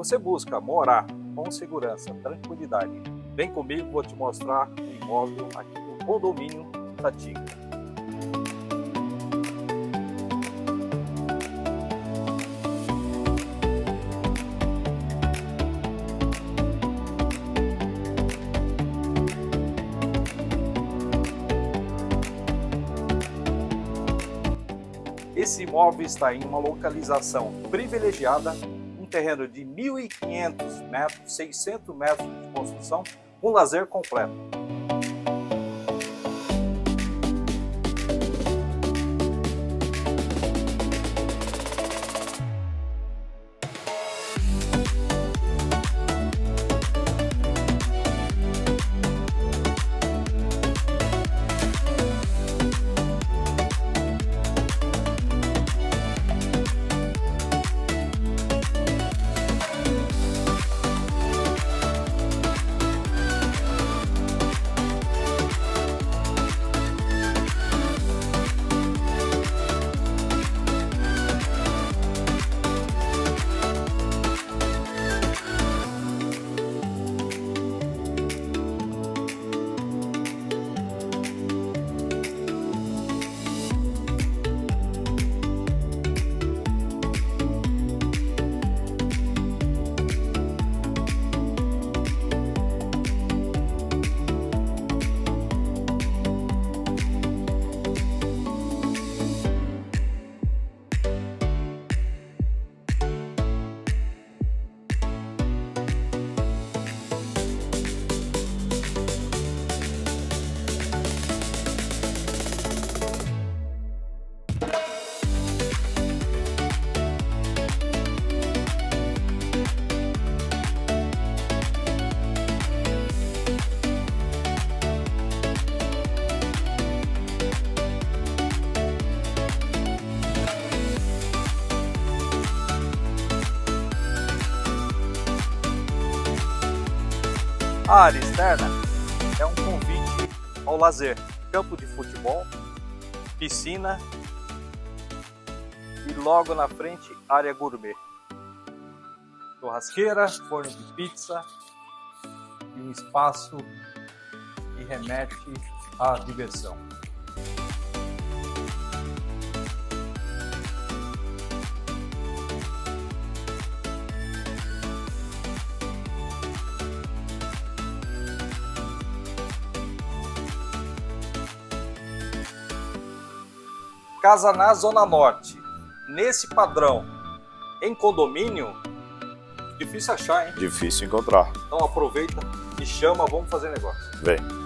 Você busca morar com segurança, tranquilidade. Vem comigo, vou te mostrar um imóvel aqui no condomínio da Tiga. Esse imóvel está em uma localização privilegiada, um terreno de 1.500 metros, 600 metros de construção, com lazer completo. A área externa é um convite ao lazer, campo de futebol, piscina e logo na frente área gourmet. Churrasqueira, forno de pizza e um espaço que remete à diversão. Casa na Zona Norte, nesse padrão, em condomínio, difícil achar, hein? Difícil encontrar. Então aproveita, me chama, vamos fazer negócio. Vem.